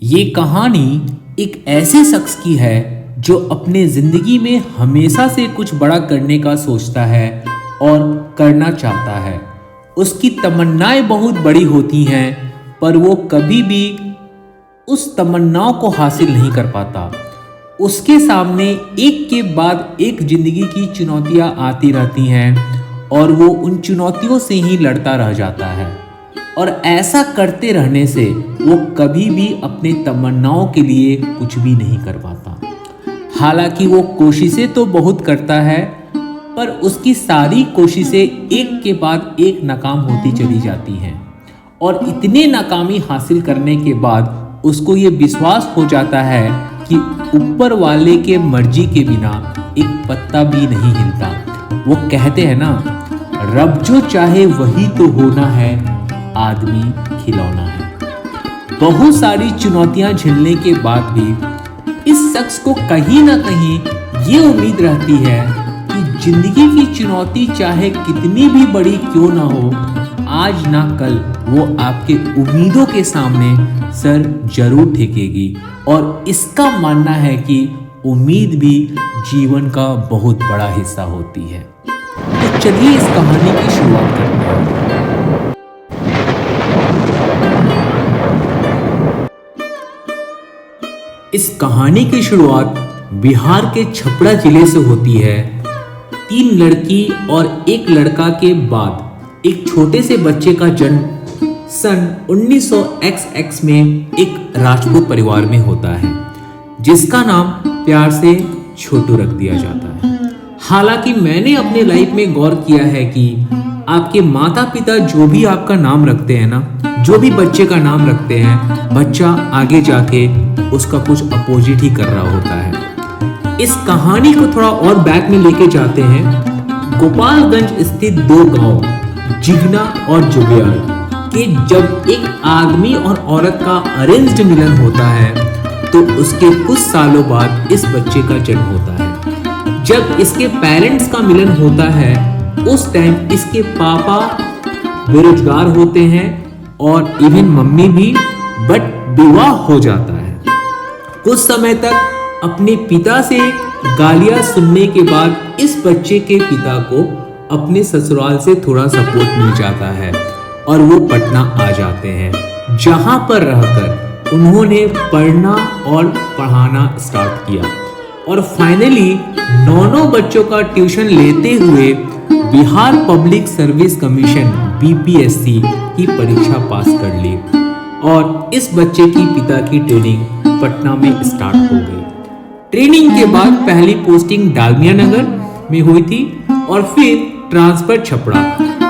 ये कहानी एक ऐसे शख्स की है जो अपने जिंदगी में हमेशा से कुछ बड़ा करने का सोचता है और करना चाहता है। उसकी तमन्नाएं बहुत बड़ी होती हैं, पर वो कभी भी उस तमन्नाओं को हासिल नहीं कर पाता। उसके सामने एक के बाद एक जिंदगी की चुनौतियां आती रहती हैं और वो उन चुनौतियों से ही लड़ता रह जाता है। और ऐसा करते रहने से वो कभी भी अपने तमन्नाओं के लिए कुछ भी नहीं कर पाता। हालांकि वो कोशिशें तो बहुत करता है, पर उसकी सारी कोशिशें एक के बाद एक नाकाम होती चली जाती हैं। और इतने नाकामी हासिल करने के बाद उसको ये विश्वास हो जाता है कि ऊपर वाले के मर्जी के बिना एक पत्ता भी नहीं हिलता। वो कहते हैं ना, रब जो चाहे वही तो होना है, आदमी खिलौना है। बहुत सारी चुनौतियां झेलने के बाद भी इस शख्स को कहीं ना कहीं ये उम्मीद रहती है कि जिंदगी की चुनौती चाहे कितनी भी बड़ी क्यों ना हो, आज ना कल वो आपके उम्मीदों के सामने सर जरूर ठेकेगी। और इसका मानना है कि उम्मीद भी जीवन का बहुत बड़ा हिस्सा होती है। तो चलिए इस कहानी की शुरुआत करते हैं। इस कहानी की शुरुआत बिहार के छपरा जिले से होती है। 3 लड़की और एक लड़का के बाद एक छोटे से बच्चे का जन्म सन 1900 में एक राजपूत परिवार में होता है, जिसका नाम प्यार से छोटू रख दिया जाता है। हालांकि मैंने अपने लाइफ में गौर किया है कि आपके माता पिता जो भी आपका नाम रखते हैं ना, जो भी बच्चे का नाम रखते हैं, बच्चा आगे जाके उसका कुछ अपोजिट ही कर रहा होता है। इस कहानी को थोड़ा और बैक में लेके जाते हैं। गोपालगंज स्थित 2 गांव जिगना और जुबियाल के जब एक आदमी और औरत का अरेंज्ड मिलन होता है, तो उसके कुछ सालों बाद इस बच्चे का जन्म होता है। जब इसके पेरेंट्स का मिलन होता है, उस टाइम इसके पापा बेरोजगार होते हैं और इवन मम्मी भी, बट विवाह हो जाता है। कुछ समय तक अपने पिता से गालियां सुनने के बाद इस बच्चे के पिता को अपने ससुराल से थोड़ा सपोर्ट मिल जाता है और वो पटना आ जाते हैं, जहां पर रहकर उन्होंने पढ़ना और पढ़ाना स्टार्ट किया और फाइनली 9 बच्चों का ट्यूशन लेते हुए Bihar public service commission BPSC की परीक्षा पास कर ली और इस बच्चे की पिता की ट्रेनिंग पटना में स्टार्ट हो गई। ट्रेनिंग के बाद पहली पोस्टिंग डालमिया नगर में हुई थी और फिर ट्रांसफर छपरा,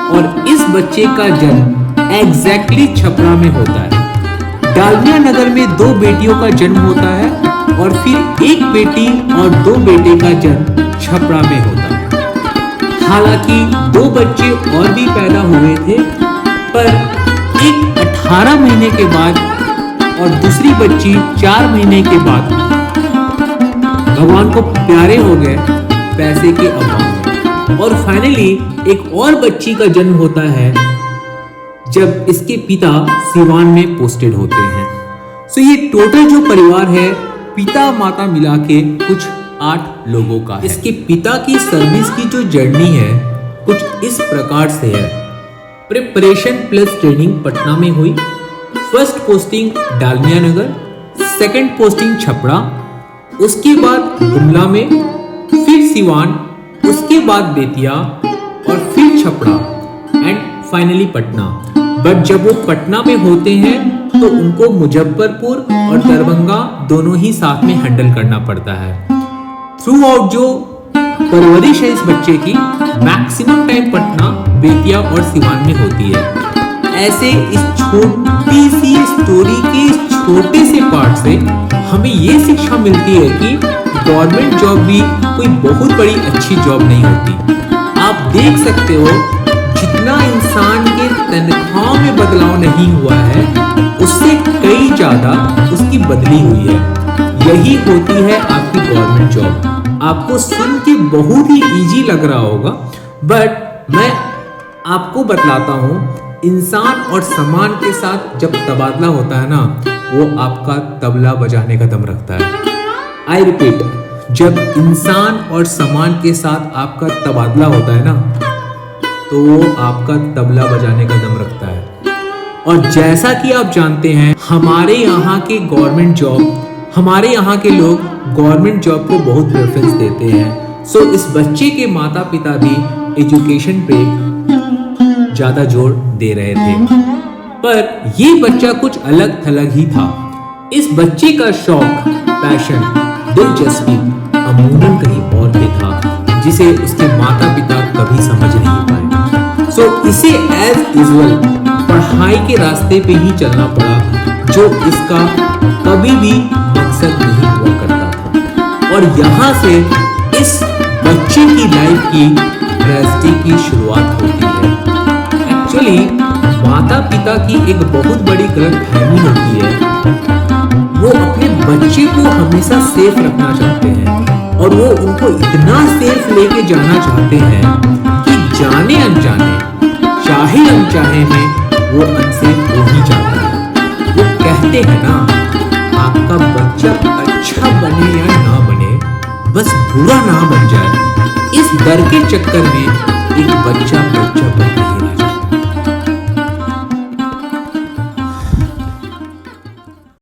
और इस बच्चे का जन्म एग्जैक्टली छपरा में होता है। डालमिया नगर में 2 बेटियों का जन्म होता है और फिर 1 बेटी और 2 बेटे का जन्म छपरा में होता है। हालांकि 2 बच्चे और भी पैदा हुए थे, पर एक 18 महीने के बाद और दूसरी बच्ची 4 महीने के बाद भगवान को प्यारे हो गए पैसे के अभाव में, और फाइनली एक और बच्ची का जन्म होता है जब इसके पिता सिवान में पोस्टेड होते हैं। सो ये टोटल जो परिवार है, पिता माता मिला के कुछ 8 लोगों का है। इसके पिता की सर्विस की जो जर्नी है कुछ इस प्रकार से है। प्रिपरेशन प्लस ट्रेनिंग पटना में हुई, फर्स्ट पोस्टिंग डालमिया नगर, सेकंड पोस्टिंग छपरा, उसके बाद गुमला में, फिर सिवान, उसके बाद बेतिया और फिर Chhapra and finally Patna. But जब वो पटना में होते हैं तो उनको मुजफ्फरपुर और दरभंगा दोनों ही साथ में हैंडल करना पड़ता है। थ्रू आउट जो परवरिश है इस बच्चे की, मैक्सिमम टाइम पटना, बेतिया और सिवान में होती है। ऐसे इस छोटी सी स्टोरी के इस छोटे से पार्ट से हमें ये शिक्षा मिलती है कि गवर्नमेंट जॉब भी कोई बहुत बड़ी अच्छी जॉब नहीं होती। आप देख सकते हो, जितना इंसान के तनख्वाह में बदलाव नहीं हुआ है, उससे कई ज्यादा उसकी बदली हुई है। यही होती है आपकी गवर्नमेंट जॉब। आपको सुन के बहुत ही इजी लग रहा होगा, बट मैं आपको बतलाता हूँ, इंसान और सामान के साथ जब तबादला होता है ना, वो आपका तबला बजाने का दम रखता है। आई रिपीट, जब इंसान और सामान के साथ आपका तबादला होता है ना, तो वो आपका तबला बजाने का दम रखता है। और जैसा कि आप जानते हैं, हमारे यहाँ के लोग गवर्नमेंट जॉब को बहुत प्रेफरेंस देते हैं। सो इस बच्चे के माता पिता भी एजुकेशन पे ज्यादा जोर दे रहे थे, पर ये बच्चा कुछ अलग थलग ही था। इस बच्चे का शौक, पैशन, दिलचस्पी अमूमन कहीं और पे था, जिसे उसके माता पिता कभी समझ नहीं पाए। सो इसे एज यूजुअल पढ़ाई के रास्ते पे ही चलना पड़ा, जो इसका कभी भी मकसद नहीं हुआ करता था। और यहाँ से इस बच्चे की लाइफ की ट्रेजेडी की शुरुआत होती है। एक्चुअली माता पिता की एक बहुत बड़ी गलतफहमी होती है, वो अपने बच्चे को हमेशा सेफ रखना चाहते हैं और वो उनको इतना सेफ लेके जाना चाहते हैं कि जाने अनजाने, चाहे अनचाहे में वो अनसेफ हो ही जाता है। वो कहते हैं ना, आपका बच्चा अच्छा बने या ना बने, बस बुरा ना बन जाए, इस डर के चक्कर में एक बच्चा बन ही रह जाता है।